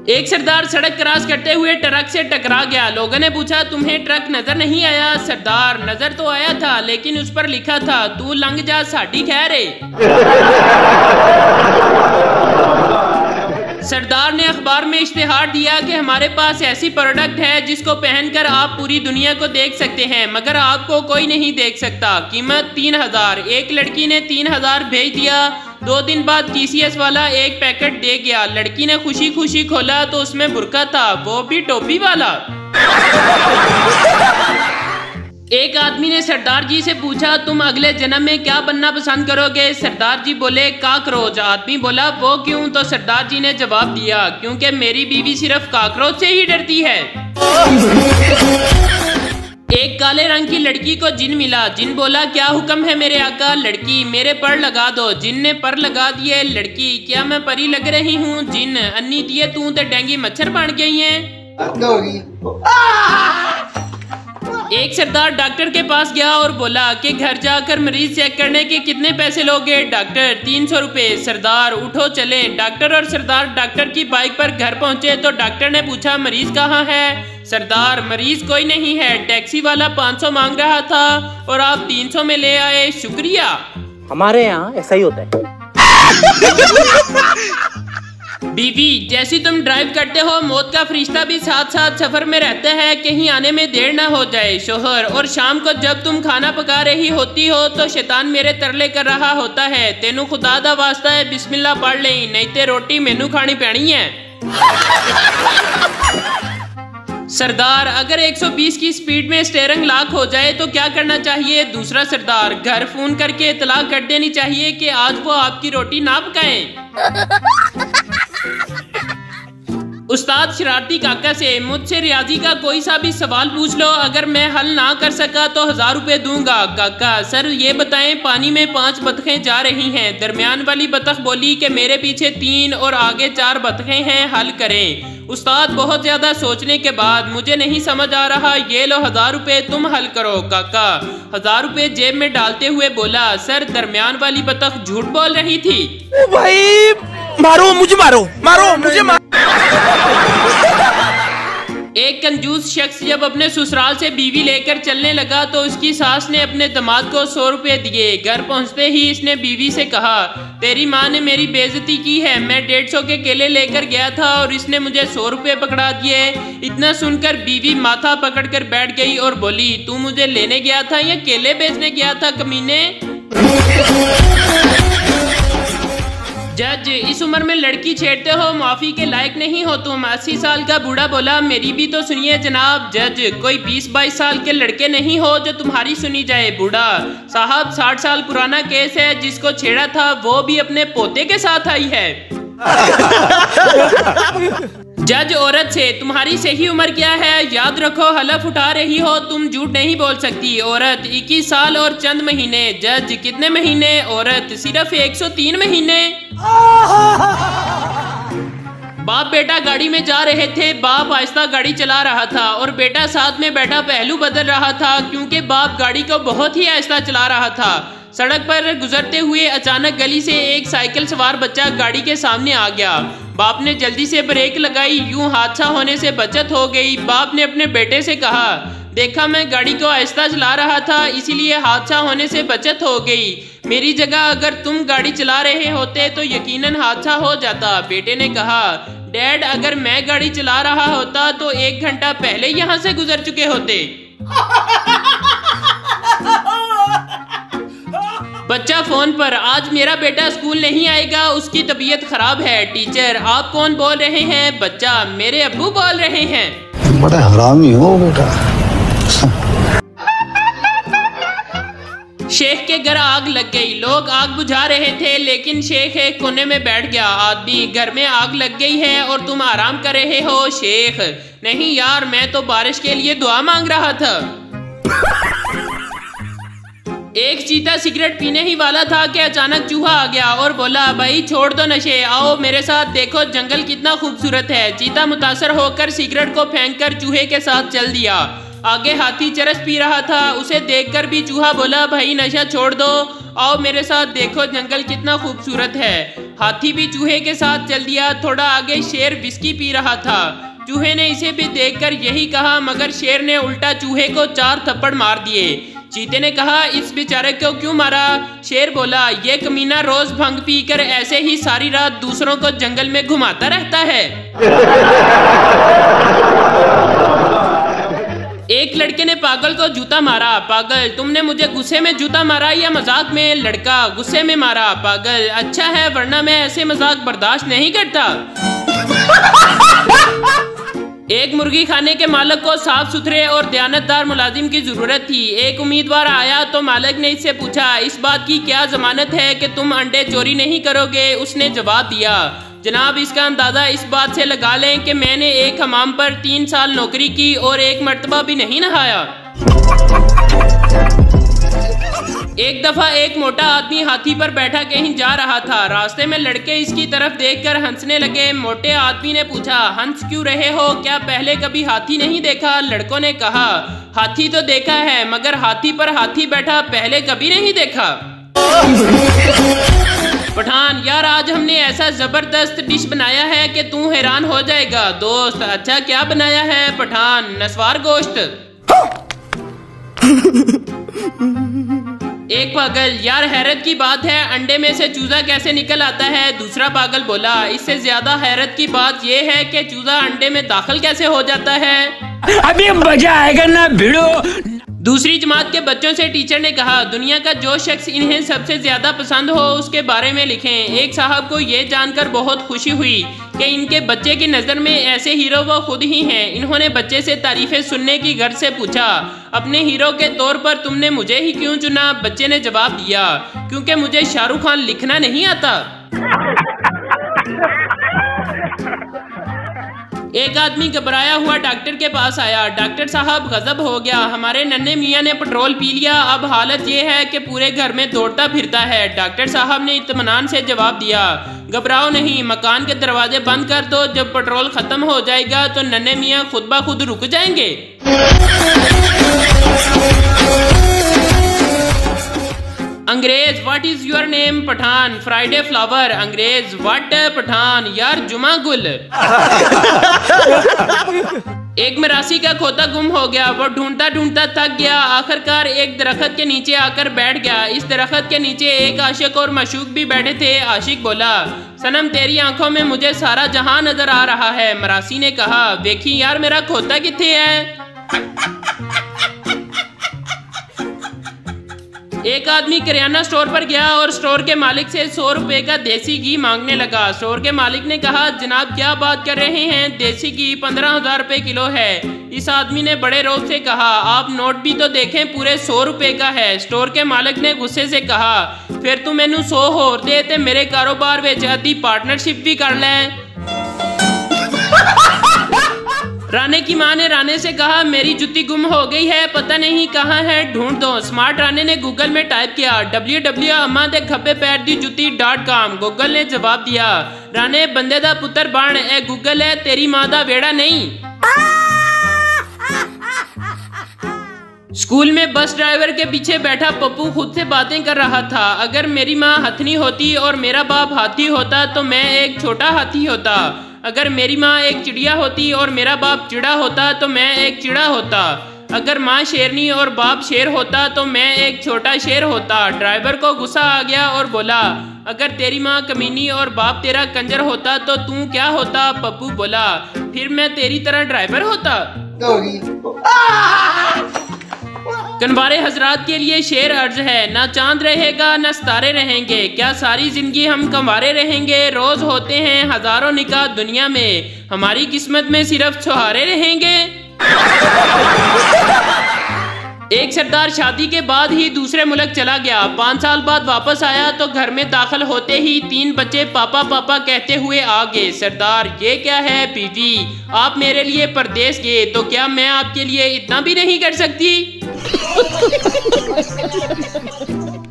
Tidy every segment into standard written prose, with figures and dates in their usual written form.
एक सरदार सड़क क्रॉस करते हुए ट्रक से टकरा गया। लोगों ने पूछा, तुम्हें ट्रक नजर नहीं आया? सरदार, नजर तो आया था, लेकिन उस पर लिखा था तू लंघ जा साडी खैर है। सरदार ने अखबार में इश्तिहार दिया कि हमारे पास ऐसी प्रोडक्ट है जिसको पहनकर आप पूरी दुनिया को देख सकते हैं, मगर आपको कोई नहीं देख सकता। कीमत 3000। एक लड़की ने 3000 भेज दिया। 2 दिन बाद TCS वाला एक पैकेट दे गया। लड़की ने खुशी खुशी खोला तो उसमें बुर्का था, वो भी टोपी वाला। एक आदमी ने सरदार जी से पूछा, तुम अगले जन्म में क्या बनना पसंद करोगे? सरदार जी बोले, काकरोच। आदमी बोला, वो क्यों? तो सरदार जी ने जवाब दिया, क्योंकि मेरी बीवी सिर्फ काकरोच से ही डरती है। एक काले रंग की लड़की को जिन मिला। जिन बोला, क्या हुक्म है मेरे आका? लड़की, मेरे पर लगा दो। जिन ने पर लगा दिए। लड़की, क्या मैं परी लग रही हूँ? जिन, अन्नी दिए तू तो डेंगी मच्छर बन गई है। एक सरदार डॉक्टर के पास गया और बोला कि घर जाकर मरीज चेक करने के कितने पैसे लोगे? डॉक्टर, 300 रुपए। सरदार, उठो चले। डॉक्टर और सरदार डॉक्टर की बाइक पर घर पहुंचे तो डॉक्टर ने पूछा, मरीज कहाँ है? सरदार, मरीज कोई नहीं है, टैक्सी वाला 500 मांग रहा था और आप 300 में ले आए, शुक्रिया। हमारे यहाँ ऐसा ही होता है। बीवी, जैसी तुम ड्राइव करते हो, मौत का फरिश्ता भी साथ साथ सफर में रहता है, कहीं आने में देर ना हो जाए। शोहर, और शाम को जब तुम खाना पका रही होती हो तो शैतान मेरे तरले कर रहा होता है, तेनू खुदा दा वास्ता है बिस्मिल्लाह पढ़ ले, नहीं ते रोटी मैनू खानी पैनी है। सरदार, अगर 120 की स्पीड में स्टीयरिंग लॉक हो जाए तो क्या करना चाहिए? दूसरा सरदार, घर फोन करके इतला कर देनी चाहिए कि आज वो आपकी रोटी ना पकाएं। उस्ताद शरारती काका से, मुझसे रियाजी का कोई सा भी सवाल पूछ लो, अगर मैं हल ना कर सका तो 1000 रुपए दूंगा। काका, सर ये बताएं, पानी में 5 बतखें जा रही हैं। दरमियान वाली बतख बोली कि मेरे पीछे 3 और आगे 4 बतखें हैं, हल करें। उस्ताद बहुत ज्यादा सोचने के बाद, मुझे नहीं समझ आ रहा, ये लो 1000 रुपए, तुम हल करो। काका 1000 रुपए जेब में डालते हुए बोला, सर दरमियान वाली बतख झूठ बोल रही थी। ओ भाई, मारो मुझे, मारो मुझे, एक कंजूस शख्स जब अपने ससुराल से बीवी लेकर चलने लगा तो उसकी सास ने अपने दामाद को 100 रुपए दिए। घर पहुंचते ही इसने बीवी से कहा, तेरी माँ ने मेरी बेइज्जती की है, मैं 150 के केले लेकर गया था और इसने मुझे 100 रुपए पकड़ा दिए। इतना सुनकर बीवी माथा पकड़कर बैठ गई और बोली, तू मुझे लेने गया था या केले बेचने गया था कमीने? जज, इस उम्र में लड़की छेड़ते हो, माफी के लायक नहीं हो तुम। 80 साल का बूढ़ा बोला, मेरी भी तो सुनिए जनाब। जज, कोई 20-22 साल के लड़के नहीं हो जो तुम्हारी सुनी जाए। बूढ़ा, साहब 60 साल पुराना केस है, जिसको छेड़ा था वो भी अपने पोते के साथ आई है। जज औरत से, तुम्हारी सही उम्र क्या है? याद रखो हलफ उठा रही हो तुम, झूठ नहीं बोल सकती। औरत, 21 साल और चंद महीने। जज, कितने महीने? औरत, सिर्फ 103 महीने। बाप बेटा गाड़ी में जा रहे थे। बाप आहिस्ता गाड़ी चला रहा था और बेटा साथ में बैठा पहलू बदल रहा था, क्योंकि बाप गाड़ी को बहुत ही आहिस्ता चला रहा था। सड़क पर गुजरते हुए अचानक गली से एक साइकिल सवार बच्चा गाड़ी के सामने आ गया। बाप ने जल्दी से ब्रेक लगाई, यूं हादसा होने से बचत हो गई। बाप ने अपने बेटे से कहा, देखा मैं गाड़ी को आहिस्ता चला रहा था, इसीलिए हादसा होने से बचत हो गई। मेरी जगह अगर तुम गाड़ी चला रहे होते तो यकीनन हादसा हो जाता। बेटे ने कहा, डैड, अगर मैं गाड़ी चला रहा होता तो 1 घंटा पहले यहाँ से गुजर चुके होते। बच्चा फोन पर, आज मेरा बेटा स्कूल नहीं आएगा, उसकी तबीयत खराब है। टीचर, आप कौन बोल रहे हैं? बच्चा, मेरे अब्बू बोल रहे हैं। बड़ा हरामी हो बेटा। शेख के घर आग लग गई। लोग आग बुझा रहे थे, लेकिन शेख एक कोने में बैठ गया। आदमी, घर में आग लग गई है और तुम आराम कर रहे हो। शेख, नहीं यार, मैं तो बारिश के लिए दुआ मांग रहा था। एक चीता सिगरेट पीने ही वाला था कि अचानक चूहा आ गया और बोला, भाई छोड़ दो नशे, आओ मेरे साथ, देखो जंगल कितना खूबसूरत है। चीता मुतासर होकर सिगरेट को फेंककर चूहे के साथ चल दिया। आगे हाथी चरस पी रहा था, उसे देखकर भी चूहा बोला, भाई नशा छोड़ दो, आओ मेरे साथ, देखो जंगल कितना खूबसूरत है। हाथी भी चूहे के साथ चल दिया। थोड़ा आगे शेर विस्की पी रहा था। चूहे ने इसे भी देखकर यही कहा, मगर शेर ने उल्टा चूहे को 4 थप्पड़ मार दिए। चीते ने कहा, इस बेचारे को क्यों मारा? शेर बोला, ये कमीना रोज भंग पीकर ऐसे ही सारी रात दूसरों को जंगल में घुमाता रहता है। एक लड़के ने पागल को जूता मारा। पागल, तुमने मुझे गुस्से में जूता मारा या मजाक में? लड़का, गुस्से में मारा। पागल, अच्छा है, वरना मैं ऐसे मजाक बर्दाश्त नहीं करता। एक मुर्गी खाने के मालिक को साफ सुथरे और दयानतदार मुलाजिम की जरूरत थी। एक उम्मीदवार आया तो मालिक ने इससे पूछा, इस बात की क्या जमानत है कि तुम अंडे चोरी नहीं करोगे? उसने जवाब दिया, जनाब, इसका अंदाजा इस बात से लगा लें कि मैंने एक हमाम पर 3 साल नौकरी की और एक मर्तबा भी नहीं नहाया। एक दफा एक मोटा आदमी हाथी पर बैठा कहीं जा रहा था। रास्ते में लड़के इसकी तरफ देखकर हंसने लगे। मोटे आदमी ने पूछा, हंस क्यों रहे हो? क्या पहले कभी हाथी नहीं देखा? लड़कों ने कहा, हाथी तो देखा है, मगर हाथी पर हाथी बैठा पहले कभी नहीं देखा। पठान, यार आज हमने ऐसा जबरदस्त डिश बनाया है कि तू हैरान हो जाएगा। दोस्त, अच्छा क्या बनाया है? पठान, नस्वार गोश्त। एक पागल, यार हैरत की बात है, अंडे में से चूजा कैसे निकल आता है? दूसरा पागल बोला, इससे ज्यादा हैरत की बात यह है कि चूजा अंडे में दाखिल कैसे हो जाता है? अभी मजा आएगा ना भिड़ो। दूसरी जमात के बच्चों से टीचर ने कहा, दुनिया का जो शख्स इन्हें सबसे ज्यादा पसंद हो उसके बारे में लिखें। एक साहब को ये जानकर बहुत खुशी हुई कि इनके बच्चे की नज़र में ऐसे हीरो वो खुद ही हैं। इन्होंने बच्चे से तारीफें सुनने की गर्ज से पूछा, अपने हीरो के तौर पर तुमने मुझे ही क्यों चुना? बच्चे ने जवाब दिया, क्योंकि मुझे शाहरुख खान लिखना नहीं आता। एक आदमी घबराया हुआ डॉक्टर के पास आया। डॉक्टर साहब, गजब हो गया, हमारे नन्हे मियाँ ने पेट्रोल पी लिया। अब हालत ये है कि पूरे घर में दौड़ता फिरता है। डॉक्टर साहब ने इत्मीनान से जवाब दिया, घबराओ नहीं, मकान के दरवाजे बंद कर दो। जब पेट्रोल खत्म हो जाएगा तो नन्हे मियाँ खुद ब खुद रुक जाएंगे। अंग्रेज, what is your name? Pathan, Friday flower. अंग्रेज, व्हाट? पठान, यार जुमा गुल। एक मरासी का खोता गुम हो गया। वो ढूंढता ढूंढता थक गया। आखिरकार एक दरख्त के नीचे आकर बैठ गया। इस दरख्त के नीचे एक आशिक और मशूक भी बैठे थे। आशिक बोला, सनम तेरी आंखों में मुझे सारा जहां नजर आ रहा है। मरासी ने कहा, देखी यार मेरा खोता किथे है? एक आदमी किराना स्टोर पर गया और स्टोर के मालिक से 100 रुपए का देसी घी मांगने लगा। स्टोर के मालिक ने कहा, जनाब क्या बात कर रहे हैं, देसी घी 15,000 रुपए किलो है। इस आदमी ने बड़े रौब से कहा, आप नोट भी तो देखें, पूरे 100 रुपए का है। स्टोर के मालिक ने गुस्से से कहा, फिर तू मैनू 100 होर दे ते मेरे कारोबार विच अद्धी पार्टनरशिप भी कर ले। राने की माँ ने राने से कहा, मेरी जुत्ती गुम हो गई है, पता नहीं कहाँ है, ढूंढ दो। स्मार्ट राने ने गूगल में टाइप किया, www.ammadekhappepairdi.com। गूगल ने जवाब दिया, राने बंदे दा पुत्र बन, ए गूगल है तेरी माँ दा वेड़ा नहीं। स्कूल में बस ड्राइवर के पीछे बैठा पप्पू खुद से बातें कर रहा था। अगर मेरी माँ हथनी होती और मेरा बाप हाथी होता तो मैं एक छोटा हाथी होता। अगर मेरी माँ एक चिड़िया होती और मेरा बाप चिड़ा होता तो मैं एक चिड़ा होता। अगर माँ शेरनी और बाप शेर होता तो मैं एक छोटा शेर होता। ड्राइवर को गुस्सा आ गया और बोला, अगर तेरी माँ कमीनी और बाप तेरा कंजर होता तो तू क्या होता? पप्पू बोला, फिर मैं तेरी तरह ड्राइवर होता। कनवारे हजरात के लिए शेर अर्ज है, ना चांद रहेगा ना सितारे रहेंगे, क्या सारी जिंदगी हम कंवारे रहेंगे? रोज होते हैं हजारों निकाह दुनिया में, हमारी किस्मत में सिर्फ छुहारे रहेंगे। एक सरदार शादी के बाद ही दूसरे मुल्क चला गया। 5 साल बाद वापस आया तो घर में दाखिल होते ही 3 बच्चे पापा पापा कहते हुए आ गए। सरदार, ये क्या है? बीवी, आप मेरे लिए परदेश गए तो क्या मैं आपके लिए इतना भी नहीं कर सकती?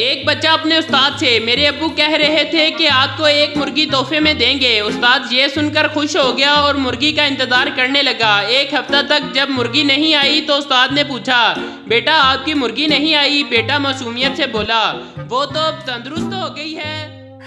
एक बच्चा अपने उस्ताद से, मेरे अब्बू कह रहे थे कि आपको एक मुर्गी तोहफे में देंगे। उस्ताद ये सुनकर खुश हो गया और मुर्गी का इंतजार करने लगा। 1 हफ्ता तक जब मुर्गी नहीं आई तो उस्ताद ने पूछा, बेटा आपकी मुर्गी नहीं आई? बेटा मासूमियत से बोला, वो तो तंदुरुस्त हो गई है।